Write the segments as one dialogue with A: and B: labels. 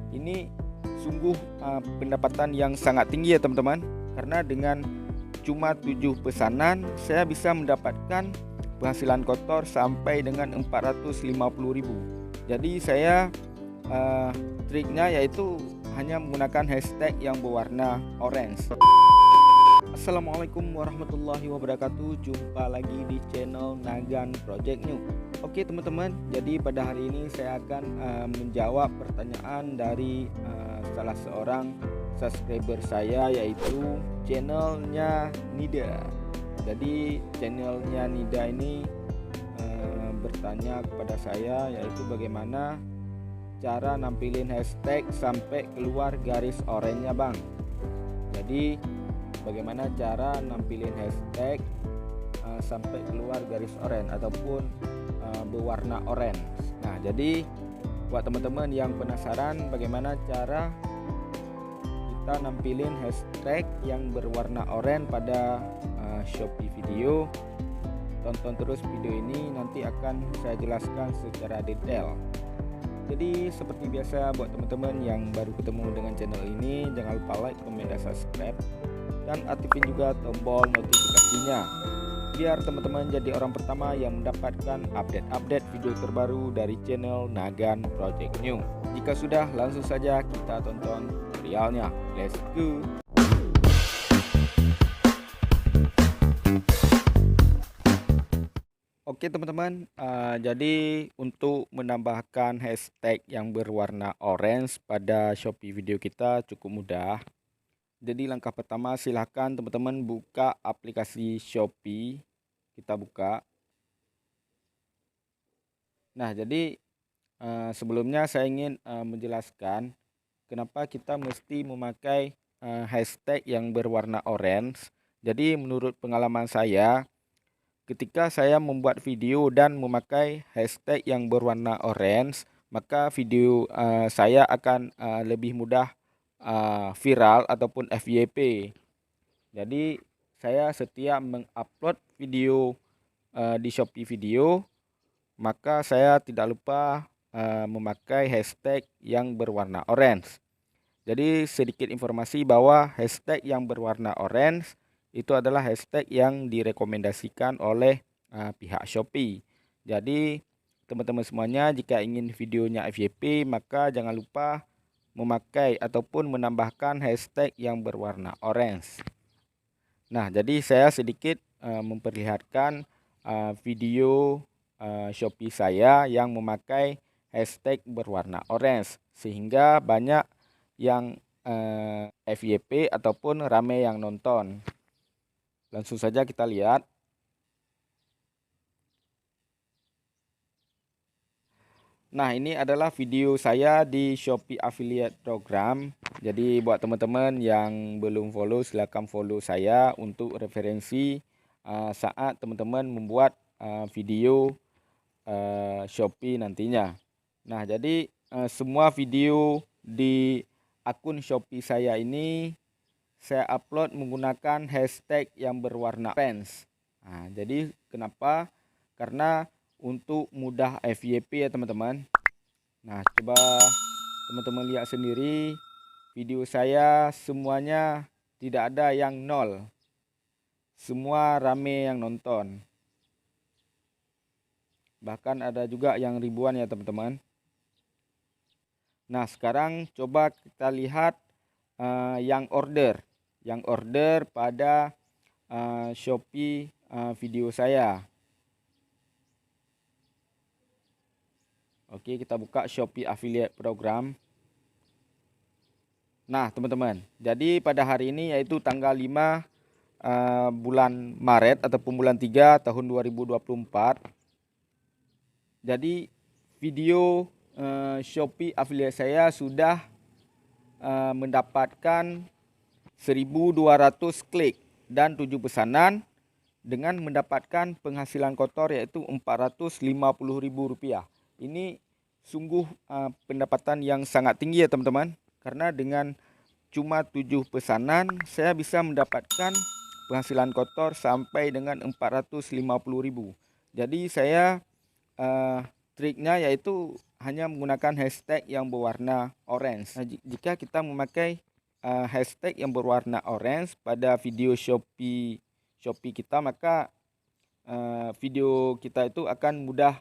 A: Ini sungguh pendapatan yang sangat tinggi ya teman-teman. Karena dengan cuma 7 pesanan saya bisa mendapatkan penghasilan kotor sampai dengan 450.000. Jadi saya triknya yaitu hanya menggunakan hashtag yang berwarna orange. Assalamualaikum warahmatullahi wabarakatuh. Jumpa lagi di channel Nagan Project New. Oke teman-teman, jadi pada hari ini saya akan menjawab pertanyaan dari salah seorang subscriber saya, yaitu channelnya Nida. Jadi channelnya Nida ini bertanya kepada saya, yaitu bagaimana cara nampilin hashtag sampai keluar garis oranye bang. Jadi bagaimana cara nampilin hashtag sampai keluar garis oranye ataupun berwarna oranye. Nah, jadi buat teman-teman yang penasaran bagaimana cara kita nampilin hashtag yang berwarna oranye pada Shopee video, tonton terus video ini, nanti akan saya jelaskan secara detail. Jadi seperti biasa buat teman-teman yang baru ketemu dengan channel ini, jangan lupa like, komen, dan subscribe, dan aktifin juga tombol notifikasinya biar teman-teman jadi orang pertama yang mendapatkan update video terbaru dari channel Nagan Project New. Jika sudah, langsung saja kita tonton tutorialnya. Let's go. Oke teman-teman, jadi untuk menambahkan hashtag yang berwarna orange pada Shopee video kita cukup mudah. Jadi langkah pertama, silahkan teman-teman buka aplikasi Shopee. Kita buka. Nah, jadi sebelumnya saya ingin menjelaskan kenapa kita mesti memakai hashtag yang berwarna orange. Jadi menurut pengalaman saya, ketika saya membuat video dan memakai hashtag yang berwarna orange, maka video saya akan lebih mudah viral ataupun FYP. Jadi saya setiap mengupload video di Shopee video, maka saya tidak lupa memakai hashtag yang berwarna orange. Jadi sedikit informasi bahwa hashtag yang berwarna orange itu adalah hashtag yang direkomendasikan oleh pihak Shopee. Jadi teman-teman semuanya, jika ingin videonya FYP, maka jangan lupa memakai ataupun menambahkan hashtag yang berwarna orange. Nah, jadi saya sedikit memperlihatkan video Shopee saya yang memakai hashtag berwarna orange, sehingga banyak yang FYP ataupun rame yang nonton. Langsung saja kita lihat. Nah, ini adalah video saya di Shopee Affiliate Program. Jadi buat teman-teman yang belum follow, silakan follow saya untuk referensi saat teman-teman membuat video Shopee nantinya. Nah, jadi semua video di akun Shopee saya ini saya upload menggunakan hashtag yang berwarna orange. Nah, jadi kenapa? Karena untuk mudah FYP ya teman-teman. Nah, coba teman-teman lihat sendiri, video saya semuanya tidak ada yang nol. Semua rame yang nonton. Bahkan ada juga yang ribuan ya teman-teman. Nah, sekarang coba kita lihat yang order pada Shopee video saya. Oke, kita buka Shopee Affiliate Program. Nah, teman-teman, jadi pada hari ini yaitu tanggal 5 bulan Maret ataupun bulan 3 tahun 2024. Jadi video Shopee Affiliate saya sudah mendapatkan 1.200 klik dan 7 pesanan dengan mendapatkan penghasilan kotor yaitu Rp450.000. Ini sungguh pendapatan yang sangat tinggi ya teman-teman. Karena dengan cuma 7 pesanan saya bisa mendapatkan penghasilan kotor sampai dengan 450.000. Jadi saya triknya yaitu hanya menggunakan hashtag yang berwarna orange. Nah, jika kita memakai hashtag yang berwarna orange pada video Shopee kita, maka video kita itu akan mudah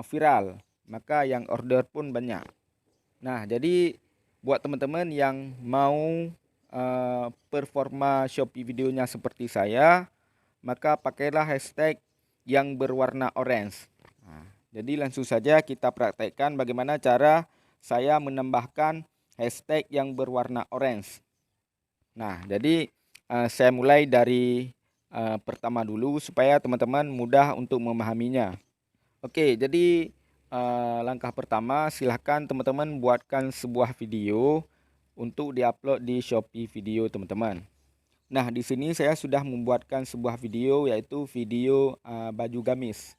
A: viral, maka yang order pun banyak. Nah, jadi buat teman-teman yang mau performa Shopee videonya seperti saya, maka pakailah hashtag yang berwarna orange. Nah, jadi langsung saja kita praktekkan bagaimana cara saya menambahkan hashtag yang berwarna orange. Nah, jadi saya mulai dari pertama dulu supaya teman-teman mudah untuk memahaminya. Oke, jadi langkah pertama, silahkan teman-teman buatkan sebuah video untuk diupload di Shopee video teman-teman. Nah, di sini saya sudah membuatkan sebuah video, yaitu video baju gamis.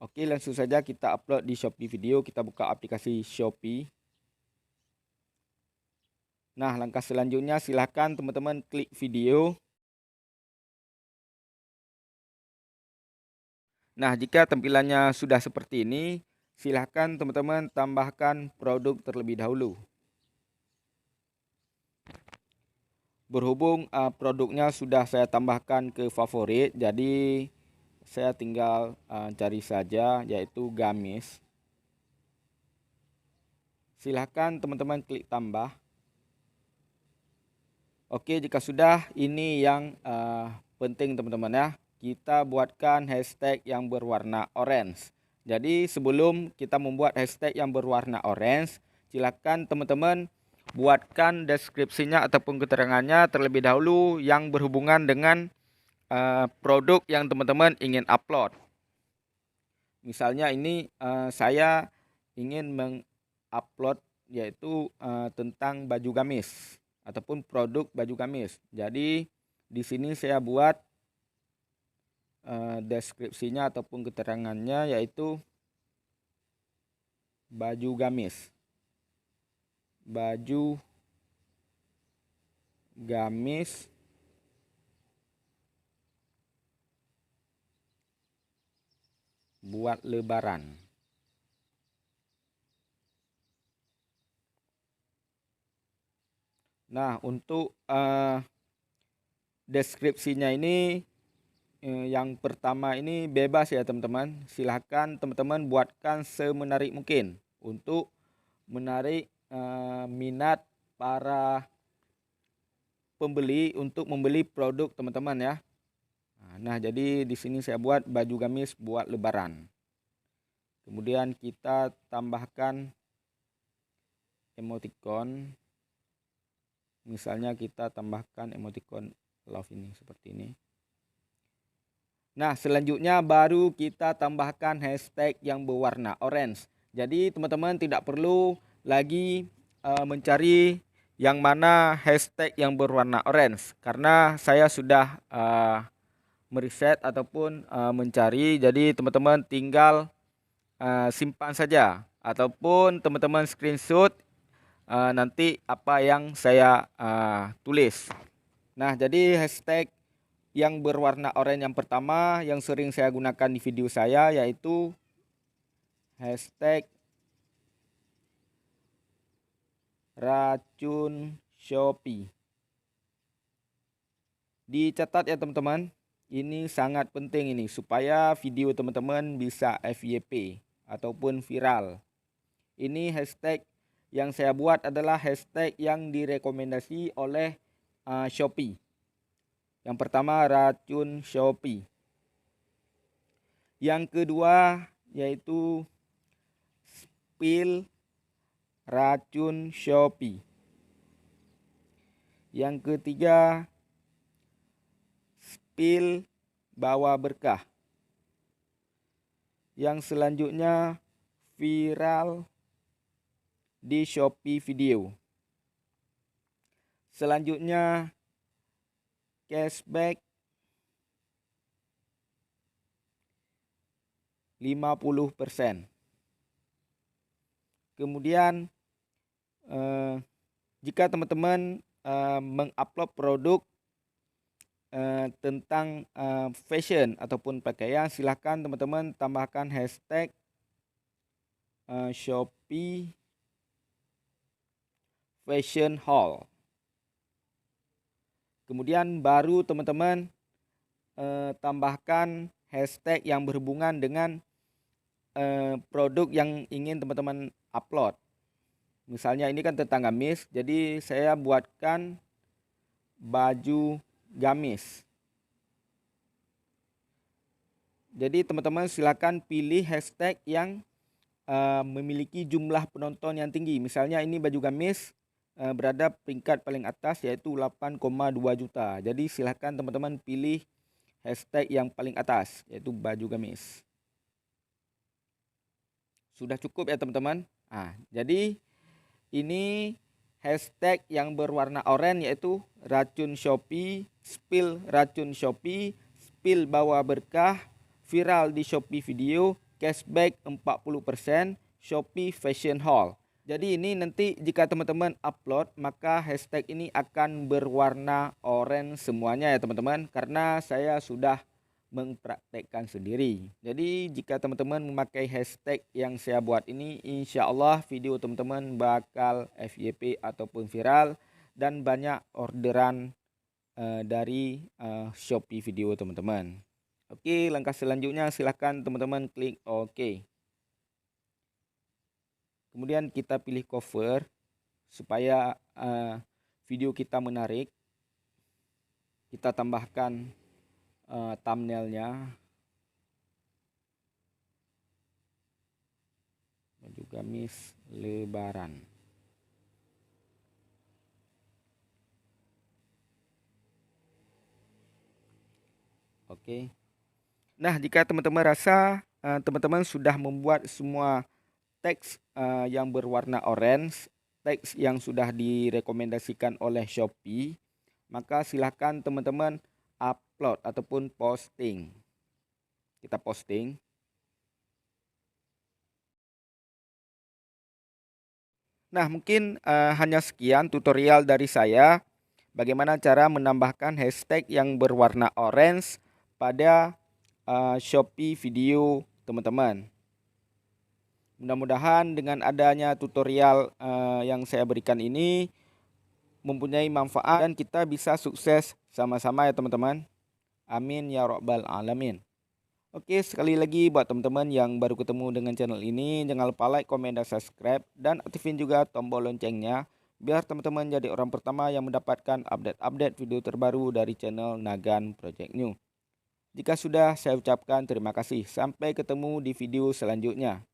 A: Oke, langsung saja kita upload di Shopee video. Kita buka aplikasi Shopee. Nah, langkah selanjutnya silahkan teman-teman klik video. Nah, jika tampilannya sudah seperti ini, silahkan teman-teman tambahkan produk terlebih dahulu. Berhubung produknya sudah saya tambahkan ke favorit, jadi saya tinggal cari saja, yaitu gamis. Silahkan teman-teman klik tambah. Oke, jika sudah, ini yang penting teman-teman ya. Kita buatkan hashtag yang berwarna orange. Jadi sebelum kita membuat hashtag yang berwarna orange, silakan teman-teman buatkan deskripsinya ataupun keterangannya terlebih dahulu yang berhubungan dengan produk yang teman-teman ingin upload. Misalnya ini saya ingin mengupload yaitu tentang baju gamis ataupun produk baju gamis. Jadi di sini saya buat deskripsinya ataupun keterangannya yaitu baju gamis. Baju gamis buat lebaran. Nah, untuk deskripsinya ini yang pertama ini bebas ya teman-teman. Silahkan teman-teman buatkan semenarik mungkin untuk menarik minat para pembeli untuk membeli produk teman-teman ya. Nah, jadi di sini saya buat baju gamis buat lebaran. Kemudian kita tambahkan emoticon. Misalnya kita tambahkan emoticon love ini seperti ini. Nah, selanjutnya baru kita tambahkan hashtag yang berwarna orange. Jadi teman-teman tidak perlu lagi mencari yang mana hashtag yang berwarna orange, karena saya sudah meriset ataupun mencari. Jadi teman-teman tinggal simpan saja ataupun teman-teman screenshot nanti apa yang saya tulis. Nah, jadi hashtag yang berwarna oranye yang pertama yang sering saya gunakan di video saya yaitu hashtag racun Shopee. Dicatat ya teman-teman, ini sangat penting ini supaya video teman-teman bisa FYP ataupun viral. Ini hashtag yang saya buat adalah hashtag yang direkomendasi oleh Shopee. Yang pertama racun Shopee. Yang kedua yaitu spill racun Shopee. Yang ketiga spill bawa berkah. Yang selanjutnya viral di Shopee video. Selanjutnya cashback 50%. Kemudian jika teman-teman mengupload produk tentang fashion ataupun pakaian, silahkan teman-teman tambahkan hashtag Shopee Shopee Fashion Hall. Kemudian baru teman-teman tambahkan hashtag yang berhubungan dengan produk yang ingin teman-teman upload. Misalnya ini kan tentang gamis, jadi saya buatkan baju gamis. Jadi teman-teman silakan pilih hashtag yang memiliki jumlah penonton yang tinggi. Misalnya ini baju gamis berada peringkat paling atas yaitu 8,2 juta. Jadi silakan teman-teman pilih hashtag yang paling atas yaitu baju gamis. Sudah cukup ya teman-teman. Jadi ini hashtag yang berwarna oranye yaitu racun Shopee, spill racun Shopee, spill bawa berkah, viral di Shopee video, cashback 40%, Shopee Fashion Hall. Jadi ini nanti jika teman-teman upload maka hashtag ini akan berwarna oranye semuanya ya teman-teman, karena saya sudah mempraktekkan sendiri. Jadi jika teman-teman memakai hashtag yang saya buat ini, insya Allah video teman-teman bakal FYP ataupun viral dan banyak orderan dari Shopee video teman-teman. Oke, langkah selanjutnya silahkan teman-teman klik OK. Kemudian kita pilih cover supaya video kita menarik. Kita tambahkan thumbnailnya, baju gamis lebaran. Oke. Nah, jika teman-teman rasa teman-teman sudah membuat semua teks yang berwarna orange, teks yang sudah direkomendasikan oleh Shopee, maka silahkan teman-teman upload ataupun posting. Kita posting. Nah, mungkin hanya sekian tutorial dari saya bagaimana cara menambahkan hashtag yang berwarna orange pada Shopee video teman-teman. Mudah-mudahan dengan adanya tutorial yang saya berikan ini mempunyai manfaat dan kita bisa sukses sama-sama ya teman-teman. Amin ya rabbal alamin. Oke, sekali lagi buat teman-teman yang baru ketemu dengan channel ini, jangan lupa like, komen, dan subscribe, dan aktifin juga tombol loncengnya biar teman-teman jadi orang pertama yang mendapatkan update-update video terbaru dari channel Nagan Project New. Jika sudah, saya ucapkan terima kasih. Sampai ketemu di video selanjutnya.